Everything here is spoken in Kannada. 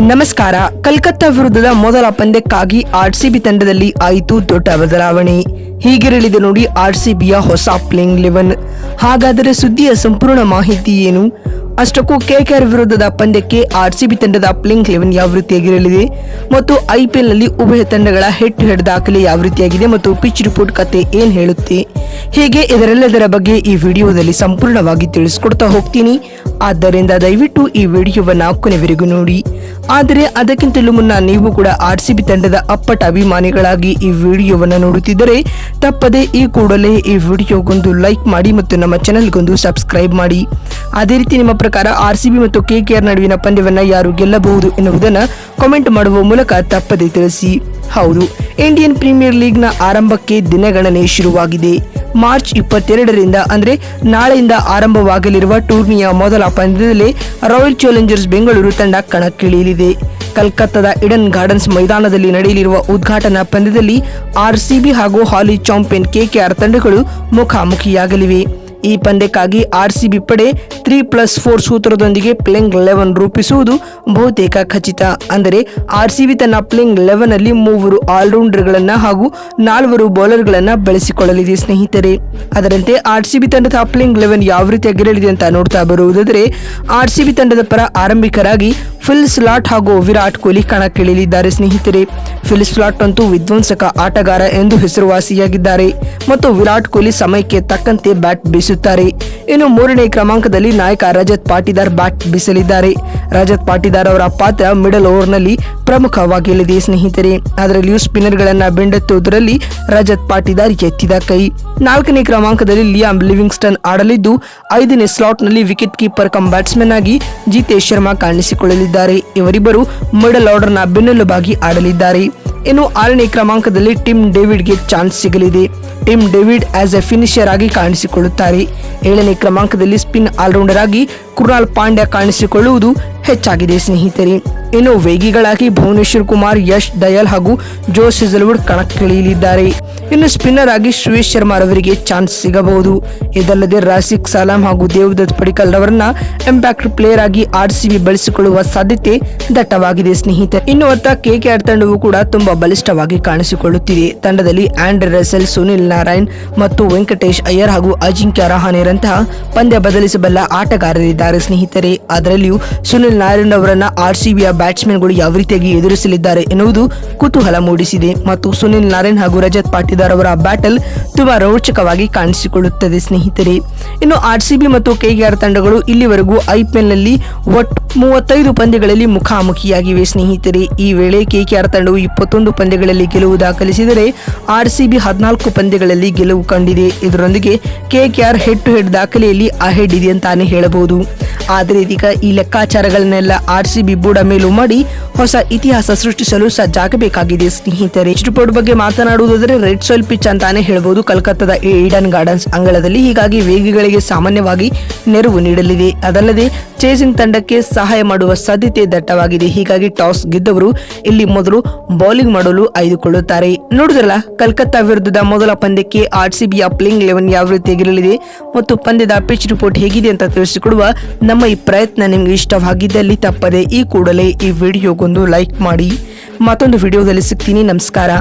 ನಮಸ್ಕಾರ. ಕಲ್ಕತ್ತಾ ವಿರುದ್ಧದ ಮೊದಲ ಪಂದ್ಯಕ್ಕಾಗಿ ಆರ್ಸಿಬಿ ತಂಡದಲ್ಲಿ ಆಯಿತು ದೊಡ್ಡ ಬದಲಾವಣೆ. ಹೀಗಿರಲಿದೆ ನೋಡಿ ಆರ್ಸಿಬಿಯ ಹೊಸ ಪ್ಲೇಯಿಂಗ್ 11. ಹಾಗಾದರೆ ಸುದ್ದಿಯ ಸಂಪೂರ್ಣ ಮಾಹಿತಿ ಏನು? ಅಷ್ಟಕ್ಕೂ ಕೆಕೆಆರ್ ವಿರುದ್ಧದ ಪಂದ್ಯಕ್ಕೆ ಆರ್ಸಿಬಿ ತಂಡದ ಪ್ಲೇಯಿಂಗ್ 11 ಯಾವ ರೀತಿಯಾಗಿರಲಿದೆ ಮತ್ತು IPL ನಲ್ಲಿ ಉಭಯ ತಂಡಗಳ ಹೆಡ್ ಟು ಹೆಡ್ ದಾಖಲೆ ಯಾವ ರೀತಿಯಾಗಿದೆ ಮತ್ತು ಪಿಚ್ ರಿಪೋರ್ಟ್ ಕತೆ ಏನ್ ಹೇಳುತ್ತೆ, ಹೀಗೆ ಇದರೆಲ್ಲದರ ಬಗ್ಗೆ ಈ ವಿಡಿಯೋದಲ್ಲಿ ಸಂಪೂರ್ಣವಾಗಿ ತಿಳಿಸ್ಕೊಡ್ತಾ ಹೋಗ್ತೀನಿ. ಆದ್ದರಿಂದ ದಯವಿಟ್ಟು ಈ ವಿಡಿಯೋವನ್ನ ಕೊನೆವರೆಗೂ ನೋಡಿ. ಆದರೆ ಅದಕ್ಕಿಂತಲೂ ಮುನ್ನ ನೀವು ಕೂಡ ಆರ್ಸಿಬಿ ತಂಡದ ಅಪ್ಪಟ ಅಭಿಮಾನಿಗಳಾಗಿ ಈ ವಿಡಿಯೋವನ್ನ ನೋಡುತ್ತಿದ್ದರೆ ತಪ್ಪದೆ ಈ ಕೂಡಲೇ ಈ ವಿಡಿಯೋಗೊಂದು ಲೈಕ್ ಮಾಡಿ ಮತ್ತು ನಮ್ಮ ಚಾನೆಲ್ಗೊಂದು ಸಬ್ಸ್ಕ್ರೈಬ್ ಮಾಡಿ. ಅದೇ ರೀತಿ ನಿಮ್ಮ ಪ್ರಕಾರ ಆರ್ಸಿಬಿ ಮತ್ತು ಕೆಕೆಆರ್ ನಡುವಿನ ಪಂದ್ಯವನ್ನ ಯಾರು ಗೆಲ್ಲಬಹುದು ಎನ್ನುವುದನ್ನು ಕಾಮೆಂಟ್ ಮಾಡುವ ಮೂಲಕ ತಪ್ಪದೆ ತಿಳಿಸಿ. ಹೌದು, ಇಂಡಿಯನ್ ಪ್ರೀಮಿಯರ್ ಲೀಗ್ನ ಆರಂಭಕ್ಕೆ ದಿನಗಣನೆ ಶುರುವಾಗಿದೆ. ಮಾರ್ಚ್ 22ರಿಂದ ಅಂದರೆ ನಾಳೆಯಿಂದ ಆರಂಭವಾಗಲಿರುವ ಟೂರ್ನಿಯ ಮೊದಲ ಪಂದ್ಯದಲ್ಲಿ ರಾಯಲ್ ಚಾಲೆಂಜರ್ಸ್ ಬೆಂಗಳೂರು ತಂಡ ಕಣಕ್ಕಿಳಿಯಲಿದೆ. ಕಲ್ಕತ್ತಾದ ಈಡನ್ ಗಾರ್ಡನ್ಸ್ ಮೈದಾನದಲ್ಲಿ ನಡೆಯಲಿರುವ ಉದ್ಘಾಟನಾ ಪಂದ್ಯದಲ್ಲಿ ಆರ್ಸಿಬಿ ಹಾಗೂ ಹಾಲಿ ಚಾಂಪಿಯನ್ ಕೆಕೆಆರ್ ತಂಡಗಳು ಮುಖಾಮುಖಿಯಾಗಲಿವೆ. ಈ ಪಂದ್ಯಕ್ಕಾಗಿ ಆರ್ಸಿಬಿ ಪಡೆ 3+4 ಸೂತ್ರದೊಂದಿಗೆ ಪ್ಲೇಯಿಂಗ್ 11 ರೂಪಿಸುವುದು ಬಹುತೇಕ ಖಚಿತ. ಅಂದರೆ ಆರ್ಸಿಬಿ ತನ್ನ ಪ್ಲೇಯಿಂಗ್ 11 ನಲ್ಲಿ 3 ಆಲ್ರೌಂಡರ್ಗಳನ್ನ ಹಾಗೂ 4 ಬೌಲರ್ಗಳನ್ನ ಬಳಸಿಕೊಳ್ಳಲಿದೆ ಸ್ನೇಹಿತರೆ. ಅದರಂತೆ ಆರ್ಸಿಬಿ ತಂಡದ ಪ್ಲೇಯಿಂಗ್ 11 ಯಾವ ರೀತಿಯಾಗಿರಲಿದೆ ಅಂತ ನೋಡ್ತಾ ಬರುವುದಾದರೆ, ಆರ್ಸಿಬಿ ತಂಡದ ಪರ ಆರಂಭಿಕರಾಗಿ ಫಿಲ್ ಸ್ಲಾಟ್ ಹಾಗೂ ವಿರಾಟ್ ಕೊಹ್ಲಿ ಕಣಕ್ಕಿಳಿಯಲಿದ್ದಾರೆ ಸ್ನೇಹಿತರೆ. ಫಿಲ್ ಸ್ಲಾಟ್ ಅಂತೂ ವಿಧ್ವಂಸಕ ಆಟಗಾರ ಎಂದು ಹೆಸರುವಾಸಿಯಾಗಿದ್ದಾರೆ ಮತ್ತು ವಿರಾಟ್ ಕೊಹ್ಲಿ ಸಮಯಕ್ಕೆ ತಕ್ಕಂತೆ ಬ್ಯಾಟ್ ಬೀಸುತ್ತಾರೆ. ಇನ್ನು 3ನೇ ಕ್ರಮಾಂಕದಲ್ಲಿ ನಾಯಕ ರಜತ್ ಪಾಟಿದಾರ್ ಬ್ಯಾಟ್ ಬೀಸಲಿದ್ದಾರೆ. ರಜತ್ ಪಾಟಿದಾರ್ ಅವರ ಪಾತ್ರ ಮಿಡಲ್ ಓವರ್ನಲ್ಲಿ ಪ್ರಮುಖವಾಗಿರಲಿದೆ ಸ್ನೇಹಿತರೆ. ಅದರಲ್ಲಿಯೂ ಸ್ಪಿನ್ನರ್ಗಳನ್ನ ಬೆಂಡೆತ್ತುವುದರಲ್ಲಿ ರಜತ್ ಪಾಟಿದಾರ್ ಎತ್ತಿದ ಕೈ. 4ನೇ ಕ್ರಮಾಂಕದಲ್ಲಿ ಲಿಯಾಮ್ ಲಿವಿಂಗ್ಸ್ಟನ್ ಆಡಲಿದ್ದು, 5ನೇ ಸ್ಲಾಟ್ನಲ್ಲಿ ವಿಕೆಟ್ ಕೀಪರ್ ಕಮ್ ಬ್ಯಾಟ್ಸ್ಮನ್ ಆಗಿ ಜಿತೇಶ್ ಶರ್ಮಾ ಕಾಣಿಸಿಕೊಳ್ಳಲಿದ್ದಾರೆ. ಇವರಿಬ್ಬರು ಮಿಡಲ್ ಆರ್ಡರ್ನ ಬೆನ್ನೆಲುಬಾಗಿ ಆಡಲಿದ್ದಾರೆ. ಇನ್ನು 6ನೇ ಕ್ರಮಾಂಕದಲ್ಲಿ ಟಿಮ್ ಡೇವಿಡ್ಗೆ ಚಾನ್ಸ್ ಸಿಗಲಿದೆ. Tim David as a finisher ಆಗಿ ಕಾಣಿಸಿಕೊಳ್ಳುತ್ತಾರೆ. 7ನೇ ಕ್ರಮಾಂಕದಲ್ಲಿ ಸ್ಪಿನ್ ಆಲ್ರೌಂಡರ್ ಆಗಿ ಕೃಣಾಲ್ ಪಾಂಡ್ಯ ಕಾಣಿಸಿಕೊಳ್ಳುವುದು ಹೆಚ್ಚಾಗಿದೆ ಸ್ನೇಹಿತರೆ. ಇನ್ನು ವೇಗಿಗಳಾಗಿ ಭುವನೇಶ್ವರ್ ಕುಮಾರ್, ಯಶ್ ದಯಾಲ್ ಹಾಗೂ ಜೋಸ್ ಹೆಜಲ್ವುಡ್ ಕಣಕ್ಕಿಳಿಯಲಿದ್ದಾರೆ. ಇನ್ನು ಸ್ಪಿನ್ನರ್ ಆಗಿ ಸುಯೇಶ್ ಶರ್ಮಾ ಅವರಿಗೆ ಚಾನ್ಸ್ ಸಿಗಬಹುದು. ಇದಲ್ಲದೆ ರಾಸಿಕ್ ಸಲಾಂ ಹಾಗೂ ದೇವದತ್ ಪಡಿಕಲ್ ರವರನ್ನ ಇಂಪ್ಯಾಕ್ಟ್ ಪ್ಲೇಯರ್ ಆಗಿ ಆರ್ಸಿಬಿ ಬಳಸಿಕೊಳ್ಳುವ ಸಾಧ್ಯತೆ ದಟ್ಟವಾಗಿದೆ ಸ್ನೇಹಿತರೆ. ಇನ್ನು ಅತ್ತ ಕೆಕೆಆರ್ ತಂಡವು ಕೂಡ ತುಂಬಾ ಬಲಿಷ್ಠವಾಗಿ ಕಾಣಿಸಿಕೊಳ್ಳುತ್ತಿದೆ. ತಂಡದಲ್ಲಿ ಆಂಡ್ರೆ ರಸೆಲ್, ಸುನಿಲ್ ನಾರಾಯಣ್ ಮತ್ತು ವೆಂಕಟೇಶ್ ಅಯ್ಯರ್ ಹಾಗೂ ಅಜಿಂಕ್ಯ ರಹಾನೆರಂತಹ ಪಂದ್ಯ ಬದಲಿಸಬಲ್ಲ ಆಟಗಾರರಿದ್ದಾರೆ ಸ್ನೇಹಿತರೆ. ಅದರಲ್ಲಿಯೂ ಸುನಿಲ್ ನಾರಾಯಣ್ ಅವರನ್ನ ಆರ್ಸಿಬಿಯ ಬ್ಯಾಟ್ಸ್ಮನ್ಗಳು ಯಾವ ರೀತಿಯಾಗಿ ಎದುರಿಸಲಿದ್ದಾರೆ ಎನ್ನುವುದು ಕುತೂಹಲ ಮೂಡಿಸಿದೆ ಮತ್ತು ಸುನಿಲ್ ನಾರಾಯಣ್ ಹಾಗೂ ರಜತ್ ಪಾಟಿದಾರ್ ಅವರ ಬ್ಯಾಟಲ್ ತುಂಬಾ ರೋಚಕವಾಗಿ ಕಾಣಿಸಿಕೊಳ್ಳುತ್ತದೆ ಸ್ನೇಹಿತರೆ. ಇನ್ನು ಆರ್ಸಿಬಿ ಮತ್ತು ಕೆಕೆಆರ್ ತಂಡಗಳು ಇಲ್ಲಿವರೆಗೂ IPL ನಲ್ಲಿ ಒಟ್ಟು 35 ಪಂದ್ಯಗಳಲ್ಲಿ ಮುಖಾಮುಖಿಯಾಗಿವೆ ಸ್ನೇಹಿತರೆ. ಈ ವೇಳೆ ಕೆಕೆಆರ್ ತಂಡವು 21 ಪಂದ್ಯಗಳಲ್ಲಿ ಗೆಲುವು ದಾಖಲಿಸಿದರೆ ಆರ್ಸಿಬಿ 14 ಪಂದ್ಯಗಳಲ್ಲಿ ಗೆಲುವು ಕಂಡಿದೆ. ಇದರೊಂದಿಗೆ ಕೆಕೆಆರ್ ಹೆಡ್ ಟು ಹೆಡ್ ದಾಖಲೆಯಲ್ಲಿ ಅಹೆಡ್ ಇದೆ ಅಂತಾನೆ ಹೇಳಬಹುದು. ಆದರೆ ಇದೀಗ ಈ ಲೆಕ್ಕಾಚಾರಗಳನ್ನೆಲ್ಲ ಆರ್ಸಿಬಿ ಬುಡ ಮೇಲೂ ಮಾಡಿ ಹೊಸ ಇತಿಹಾಸ ಸೃಷ್ಟಿಸಲು ಸಜ್ಜಾಗಬೇಕಾಗಿದೆ ಸ್ನೇಹಿತರೆ. ರಿಪೋರ್ಟ್ ಬಗ್ಗೆ ಮಾತನಾಡುವುದಾದರೆ ರೆಡ್ ಸಾಯಿಲ್ ಪಿಚ್ ಅಂತಾನೆ ಹೇಳಬಹುದು ಕಲ್ಕತ್ತಾದ ಈಡನ್ ಗಾರ್ಡನ್ಸ್ ಅಂಗಳದಲ್ಲಿ. ಹೀಗಾಗಿ ವೇಗಿಗಳಿಗೆ ಸಾಮಾನ್ಯವಾಗಿ ನೆರವು ನೀಡಲಿದೆ. ಅದಲ್ಲದೆ ಚೇಸಿಂಗ್ ತಂಡಕ್ಕೆ ಸಹಾಯ ಮಾಡುವ ಸಾಧ್ಯತೆ ದಟ್ಟವಾಗಿದೆ. ಹೀಗಾಗಿ ಟಾಸ್ ಗೆದ್ದವರು ಇಲ್ಲಿ ಮೊದಲು ಬೌಲಿಂಗ್ ಮಾಡಲು ಆಯ್ದುಕೊಳ್ಳುತ್ತಾರೆ. ನೋಡಿದ್ರಲ್ಲ, ಕಲ್ಕತ್ತಾ ವಿರುದ್ಧದ ಮೊದಲ ಪಂದ್ಯಕ್ಕೆ ಆರ್ಸಿಬಿಯ ಪ್ಲೇಯಿಂಗ್ 11 ಯಾವ ರೀತಿಯಾಗಿರಲಿದೆ ಮತ್ತು ಪಂದ್ಯದ ಪಿಚ್ ರಿಪೋರ್ಟ್ ಹೇಗಿದೆ ಅಂತ ತಿಳಿಸಿಕೊಡುವ ನಮ್ಮ ಈ ಪ್ರಯತ್ನ ನಿಮಗೆ ಇಷ್ಟವಾಗಿದ್ದಲ್ಲಿ ತಪ್ಪದೆ ಈ ಕೂಡಲೇ ಈ ವಿಡಿಯೋಗೊಂದು ಲೈಕ್ ಮಾಡಿ. ಮತ್ತೊಂದು ವಿಡಿಯೋದಲ್ಲಿ ಸಿಗ್ತೀನಿ. ನಮಸ್ಕಾರ.